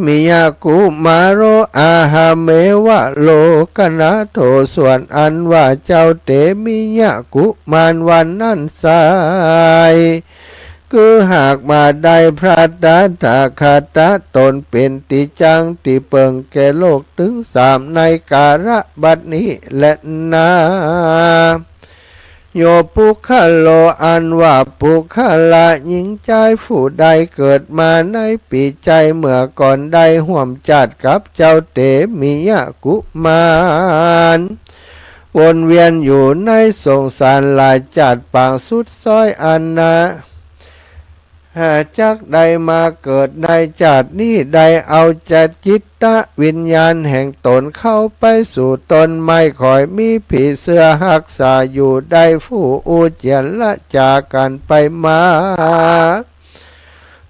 มิยากุมาโรอาหาเมวะโลกนาโทส่วนอันว่าเจ้าเตมิยากุมานวันนั้นสายคือหากมาได้พระตถาคตตนเป็นติจังติเปิงแก่โลกถึงสามในกาลบัดนี้และนาโยปุคโลอันว่าปุคละหญิงใจผู้ใดเกิดมาในปีใจเมื่อก่อนได้ห่วมจัดกับเจ้าเตมิยะกุมารวนเวียนอยู่ในสงสารหลายจัดปางสุดซ้อยอันนะจักใดมาเกิดในจัดนี้ใดเอาจัดจิตตะวิญญาณแห่งตนเข้าไปสู่ตนไม่คอยมีผีเสื้อหักษาอยู่ได้ผู้อุจเจละจากกันไปมา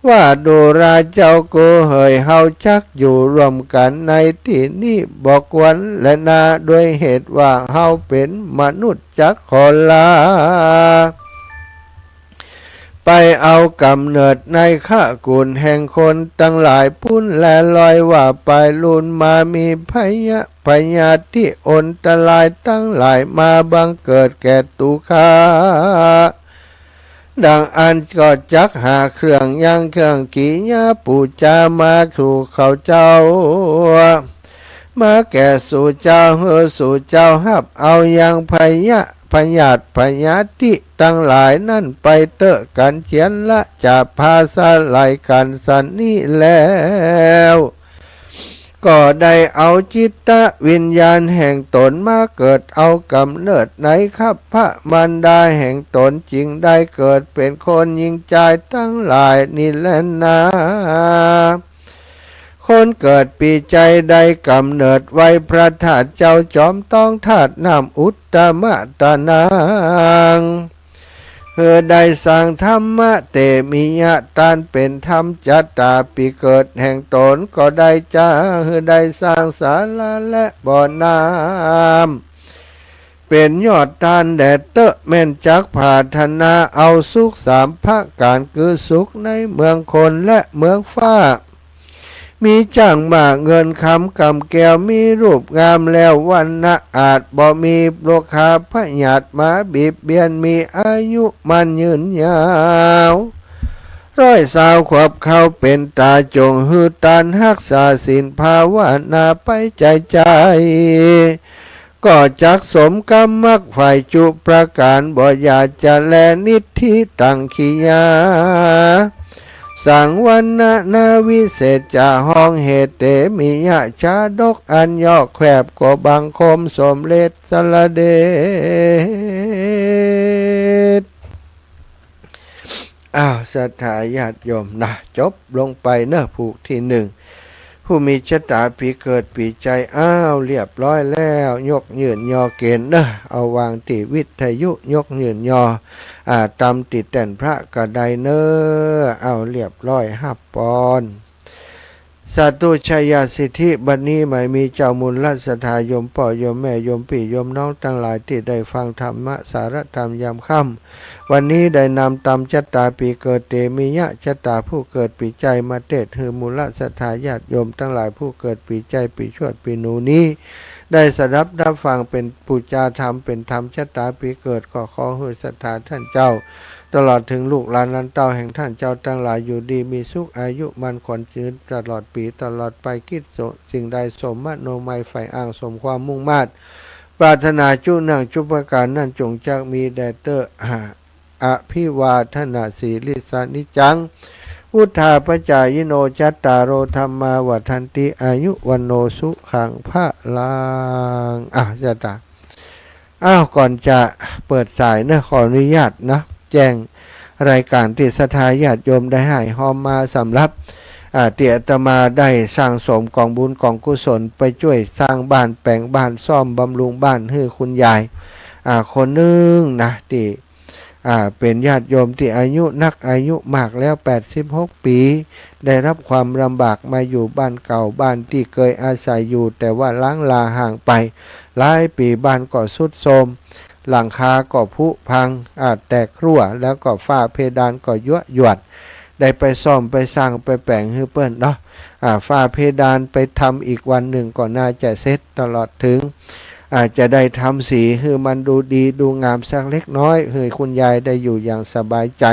ว่าดูราเจ้ากูเหยเฮาจักอยู่รวมกันในที่นี้บอกวันและนาด้วยเหตุว่าเฮาเป็นมนุษย์จักขอลาไปเอากำเนิดในข้ากุลแห่งคนตั้งหลายพุ่นและลอยว่าไปลุนมามีพยาธิอนตรายตั้งหลายมาบังเกิดแก่ตุคาดังอันก็จักหาเครื่องยังเครื่องกิญาปูจามาถูกเขาเจ้ามาแก่สู่เจ้าเฮอสู่เจ้าหับเอายังพญาธิตั้งหลายนั่นไปเตอะกันเขียนละจะพาสาไลกันสันนี้แล้วก็ได้เอาจิตตะวิญญาณแห่งตนมาเกิดเอากำเนิดในขับพระมารดาแห่งตนจริงได้เกิดเป็นคนยิงใจตั้งหลายนี่แหละนะคนเกิดปีใจใดกำเนิดไว้พระธาตุเจ้าจอมต้องธาตุน้ำอุตตมะตานางได้สร้างธรรมะเตมิยะตานเป็นธรรมจัตตาปีเกิดแห่งตนก็ได้จ้าได้สร้างศาลาและบ่อน้ำเป็นยอดทานแดดเตอะแม่นจักผาธนาเอาสุขสามภาคการคือสุขในเมืองคนและเมืองฟ้ามีจ้างมากเงินคำกำแก้วมีรูปงามแล้ววันนะอาจบ่มีโลคาพยาธิมาบีบเบียนมีอายุมันยืนยาว ร้อยสาวขวบเขาเป็นตาจงหือตานรักษาศีลภาวนาไปใจก็จักสมกรรมมักฝ่ายจุประการบ่อยากจะแลนิธิตังขียาสังวันนาวิเศษจะห้องเหตุเตมิยะชาดกอันยอกแควบก็บังคมสมเลศสละเดชศรัทธาญาติโยมนะจบลงไปเนอะผูกที่หนึ่งผู้มีชะตาปีเกิดปีใจเรียบร้อยแล้วยกยืนยอเกณฑ์เนอะเอาวางติวิทยุยกยืนยอตำติดแต่นพระกระไดเนอเรียบร้อยหับปอนสาธุชัยสิทธิบัดนี้ไม่มีเจ้ามูลรัศธายมพ่อยมแม่ยมพี่ยมน้องทั้งหลายที่ได้ฟังธรรมะสารธรรมยามค่ำวันนี้ได้นำตำชะตาปีเกิดเตมิยะชะตาผู้เกิดปีใจมาเทศคือมูลรัศธาญาติโยมทั้งหลายผู้เกิดปีใจปีชวดปีหนูนี้ได้สดับรับฟังเป็นปุจจาธรรมเป็นธรรมชะตาปีเกิดก็ขอให้ศรัทธาท่านเจ้าตลอดถึงลูกหลานนันเต้าแห่งท่านเจ้าทั้งหลายอยู่ดีมีสุขอายุมันขวัญยืนตลอดปีตลอดไปคิดสิ่งใดสมมโนมัยไฟอ้างสมความมุ่งมา่ปรารถนาจุนังจุปการนั่นจงจักมีแด่เตออภิวาทนาสีลิสานิจังพุทธาปจายโนจัตตารโอธรรมาวัฏันติอายุวันโนสุขังพระลังจะตาก่อนจะเปิดสายขออนุญาตนะแจ้งรายการที่ศรัทธาญาติโยมได้ให้หอมมาสำหรับเตียตมาได้สร้างสมกองบุญกองกุศลไปช่วยสร้างบ้านแปลงบ้านซ่อมบำรุงบ้านให้คุณยายคนนึงนะที่เป็นญาติโยมที่อายุนักอายุมากแล้ว86ปีได้รับความลำบากมาอยู่บ้านเก่าบ้านที่เคยอาศัยอยู่แต่ว่าล้างลาห่างไปหลายปีบ้านก็ทรุดโทรมหลังคาก็ผุพังแตกรั่วแล้วก็ฝ้าเพดานก็ยั่วหยวดได้ไปซ่อมไปสร้างไปแปลงให้เปิ้นเนาะฝ้าเพดานไปทำอีกวันหนึ่งก็น่าจะเสร็จตลอดถึงอาจจะได้ทำสีให้มันดูดีดูงามสักเล็กน้อยให้คุณยายได้อยู่อย่างสบายใจ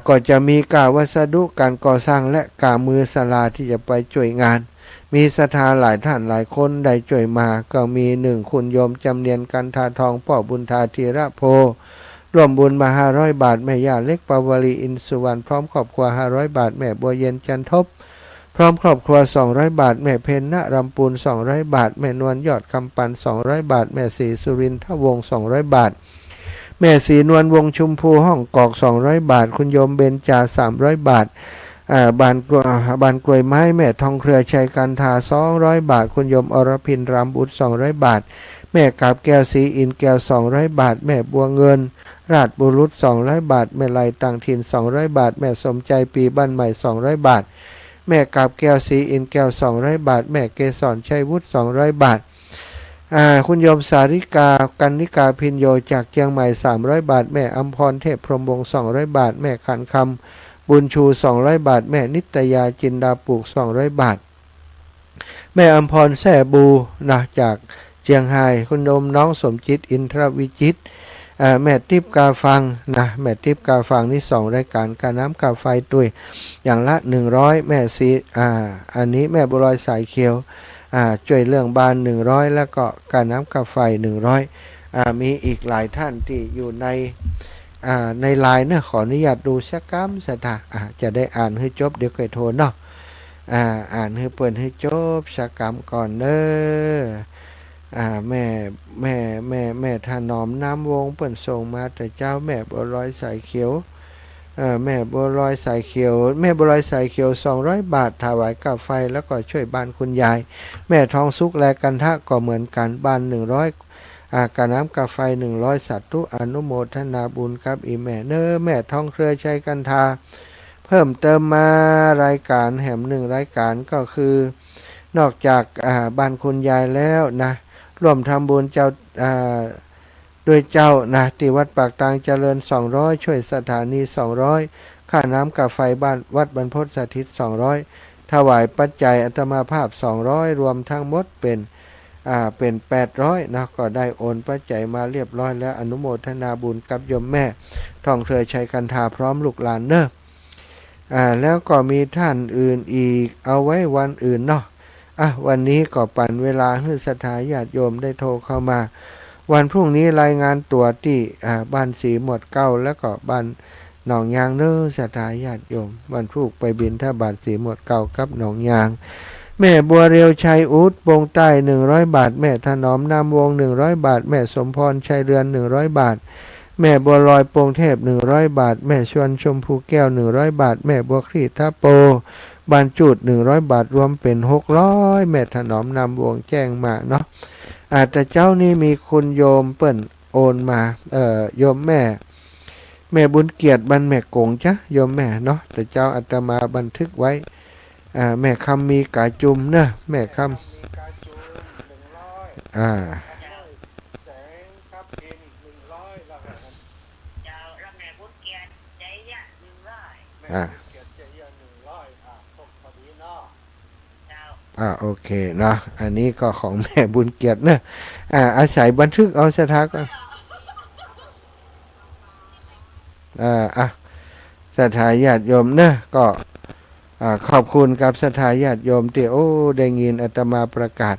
ก็จะมีกาวัสดุการก่อสร้างและกามือศาลาที่จะไปช่วยงานมีศรัทธาหลายท่านหลายคนได้ช่วยมาก็มี1คุณโยมจำเนียนกันทาทองพ่อบุญธาธีระโพร่วมบุญมา500 บาทแม่ย่าเล็กปาวลีอินสุวรรณพร้อมครอบครัว500 บาทแม่บัวเย็นจันทบพร้อมครอบครัว200 บาทแม่เพญณรำปูน200 บาทแม่นวลยอดคำปัน200 บาทแม่ศรีสุรินทวงศ์200 บาทแม่ศรีนวลวงชุมพูห้องกอก200 บาทคุณโยมเบญจา300 บาทบานกล้วยไม้แม่ทองเครือชัยกันทา200 บาทคุณโยมอรพินรำบุตร200 บาทแม่กาบแก้วสีอินแก้ว200 บาทแม่บัวเงินราชบุรุษ200 บาทแม่ไลต่างถิ่น200 บาทแม่สมใจปีบ้านใหม่200 บาทแม่กาบแก้วสีอินแก้ว200 บาทแม่เกษรชัยวุฒิ200 บาทคุณโยมสาริกากันนิกาพินโยจากเชียงใหม่300 บาทแม่อัมพรเทพพรหมวงศ์200 บาทแม่ขันคำบุญชู200 บาทแม่นิตยาจินดาปลูก200 บาทแม่อัมพรแซ่บูนะจากเชียงไฮ้คุณโยมน้องสมจิตอินทรวิจิตแม่ทิพย์กาฟังนะแม่ทิพย์กาฟังนี่2รายการกาน้ำกาไฟตุยอย่างละ100แม่ซีอันนี้แม่บุรอยสายเขียวช่วยเรื่องบ้าน100แล้วก็กาน้ำกาไฟ100มีอีกหลายท่านที่อยู่ในไลน์ขออนุญาตดูสักคำสักจะได้อ่านให้จบเดี๋ยวค่อยโทรเนาะอ่านให้เปิดให้จบสักคำก่อนเด้อแม่ถนอมน้ำวงเปิ่นส่งมาแต่เจ้าแม่บัวลอยสายเขียวแม่บัวลอยสายเขียวแม่บัวลอยสายเขียว200 บาทถวายกาไฟแล้วก็ช่วยบ้านคุณยายแม่ทองสุกแลกันทะก็เหมือนกันบ้าน100กาน้ำกาไฟ100สัตตุอนุโมทนาบุญครับอีแม่เนอแม่ทองเครือชัยกันทาเพิ่มเติมมารายการแหม1รายการก็คือนอกจากบ้านคุณยายแล้วนะร่วมทำบุญเจ้าด้วยเจ้านะที่วัดปากตางเจริญ200ช่วยสถานี200ค่าน้ำกาไฟบ้านวัดบรรพตสถิต200ถวายปัจจัยอัตมาภาพ200รวมทั้งหมดเป็น800นะก็ได้โอนปัจจัยมาเรียบร้อยแล้วอนุโมทนาบุญกับโยมแม่ทองเครือชัยกันทาพร้อมลูกหลานเนอะ แล้วก็มีท่านอื่นอีกเอาไว้วันอื่นเนาะวันนี้ก็ปั่นเวลาให้ศรัทธาญาติโยมได้โทรเข้ามา วันพรุ่งนี้รายงานตัวที่บ้านสีหมวดเก้าแล้วก็บ้านหนองยางเน้อศรัทธาญาติโยมวันพรุ่งไปบิณฑบาตสีหมวดเก้ากับหนองยางแม่บัวเรียวชัยอุดวงใต้100 บาทแม่ถนอมนามวง100 บาทแม่สมพรชัยเรือน100 บาทแม่บัวลอยโปงเทพ100 บาทแม่ชวนชมพูแก้ว100 บาทแม่บัวครีท่าโปบานจุด100 บาทรวมเป็น600แม่ถนอมนามวงแจ้งมาเนาะแต่เจ้านี่มีคุณโยมเปิ้นโอนมาโยมแม่บุญเกียรติบรรแม่กงจ้ะโยมแม่เนาะแต่เจ้าอาตมาบันทึกไว้แม่คำมีกาจุมเนอะแม่คำโอเคเนาะอันนี้ก็ของแม่บุญเกียรติเนอะอาศัยบันทึกเอาสถาก็ศรัทธาญาติโยมเนอะก็ขอบคุณกับศรัทธาญาติโยมที่ได้ยินอาตมาประกาศ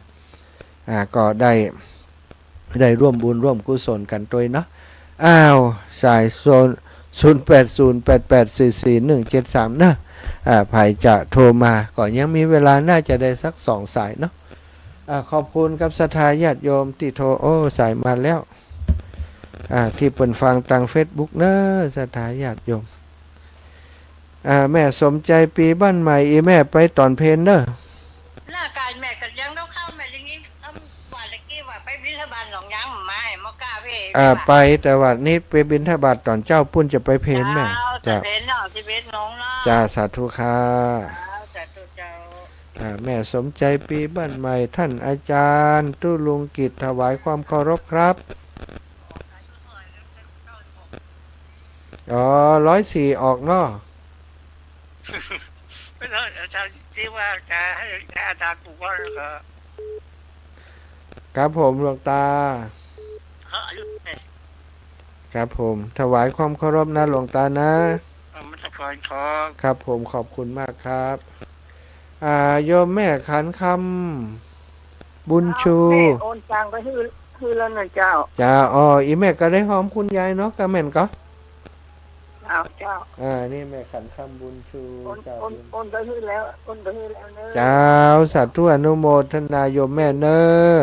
ก็ได้ร่วมบุญร่วมกุศลกันด้วยเนาะสายโซน0808844173นะภายจะโทรมาก็ยังมีเวลาน่าจะได้สัก2 สายเนาะขอบคุณกับศรัทธาญาติโยมที่โทรสายมาแล้วที่เปิดฟังทาง Facebook เนอะศรัทธาญาติโยมแม่สมใจปีบ้านใหม่แม่ไปตอนเพลนเนอะร่างกายแม่ก็ยังต้องเข้าแม่อย่างนี้ว่าตะกี้ว่าไปบิณฑบาตหนองยางมาให้มอกล้าไปแต่ว่านี่ไปบิณฑบาตตอนเจ้าปุ้นจะไปเพลนแม่จ้าเพลนเนาะที่เพลนน้องเนาะจ้าสาธุค่ะสาธุเจ้าแม่สมใจปีบ้านใหม่ท่านอาจารย์ตู้ลุงกิจถวายความเคารพครับ104ออกเนาะไม่ใช่อาจารย์ที่ว่าจะให้อาจารย์ปลูกว่าครับผมหลวงตาครับผมถวายความเคารพนะหลวงตานะครับผมขอบคุณมากครับโยมแม่ขันคำบุญชูโอนจางก็คือแล้วนะเจ้าอีแม่ก็ได้หอมคุณยายเนาะกะแม่นก็เจ้านี่แม่ขันคำบุญชูเจ้าโอนไปคือแล้วโอนไปคือแล้วเนอะเจ้าสาธุอนุโมทนาโยมแม่เนอะ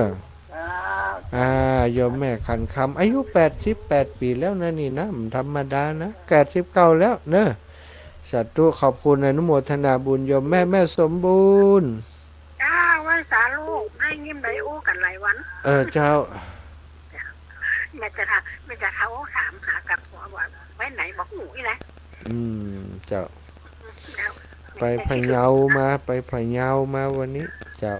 โยมแม่ขันคำอายุ88 ปีแล้วนะนี่นะธรรมดานะ89แล้วเนอะสาธุขอบคุณอนุโมทนาบุญโยมแม่สมบูรณ์วันสาลูกให้ยิ้มได้กันหลายวันเจ้ามันจะเท้าถามหากับหัวว่าไว้ไหนบอกหนูนี่แหละเจ้าไปพะเยามาวันนี้เจ้า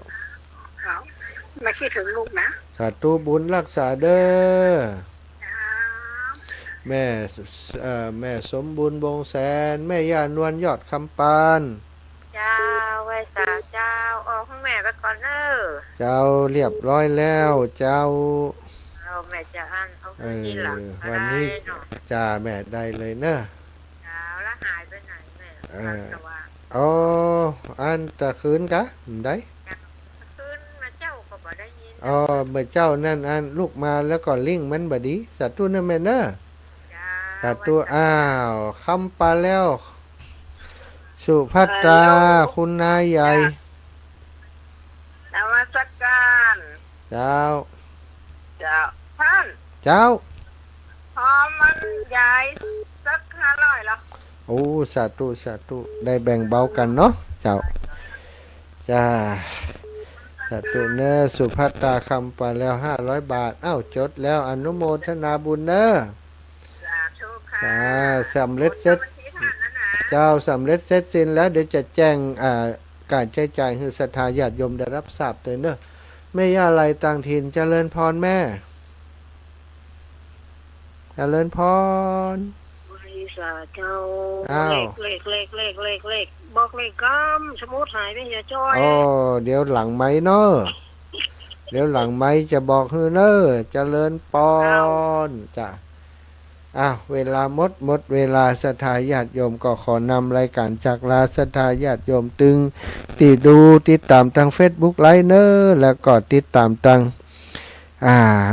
มาคิดถึงลูกนะสาธุบุญรักษาเด้อแม่สมบูรณ์วงแสนแม่ย่านวลยอดคำปานเจ้าไว้สาเจ้าออกของแม่ไปก่อนเนอะเจ้าเรียบร้อยแล้วเจ้าแม่จะอันเอาทีหลังวันนี้จ้าแม่ได้เลยเนอะแล้วหายไปไหนแม่อันตะคืนกะได้คืนมาเจ้าก็บ่ได้ยินเมื่อเจ้านั่นอันลูกมาแล้วก็ลิงมันบดีสัตว์ตัวนั่นแม่เนอะสัตว์ตัวคำปาแล้วสุภัตราคุณนายใหญ่นมัสการเจ้าท่านเจ้าหอมมันใหญ่สัก500หรอสาธุได้แบ่งเบากันเนาะเจ้าสาธุเนอะสุภัตตาคำปาแล้ว500 บาทจดแล้วอนุโมทนาบุญเนอะสำเร็จเสร็จเจ้าสำเร็จเสร็จสิ้นแล้วเดี๋ยวจะแจ้งการใช้จ่ายให้ศรัทธาญาติโยมได้รับทราบเลยเนอะแม่ย่าไรต่างถิ่นเจริญพรแม่เจริญพรสาเจ้าเลขบอกเลขก้มสมุดหายไปอย่าจ้อยเดี๋ยวหลังไม้เนอะเดี๋ยวหลังไม้จะบอกฮือเนอะเจริญพรจ้ะ เวลาหมดเวลาศรัทธาญาติโยมก็ขอนำรายการจากลาศรัทธาญาติโยมตึงติดดูติดตามทาง Facebook ไลน์เนอร์แล้วก็ติดตามทาง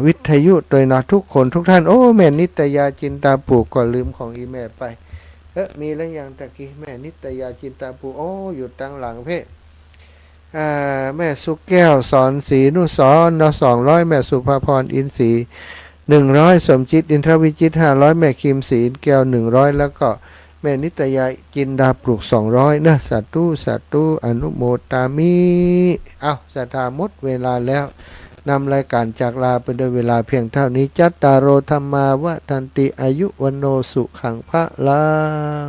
วิทยุโดยเนาะทุกคนทุกท่านโอ้แม่นิตยาจินตาปูก็ลืมของอีแม่ไปมีแล้วยังตะกี้แม่นิตยาจินตาปูโอ้อยู่ตั้งหลังเพ่แม่สุแก้วสอนศรีนุสรเนาะ200แม่สุภาพรอินทรี100สมจิตอินทรวิจิต500แม่คิมศรีอินแก้ว100แล้วก็แม่นิตยาจินดาปลูก200นะสาธุอนุโมทามิศรัทธาหมดเวลาแล้วนำรายการจากลาไปด้วยเวลาเพียงเท่านี้จัตตารโอธรรมาวทันติอายุวันโนสุขังพระลัง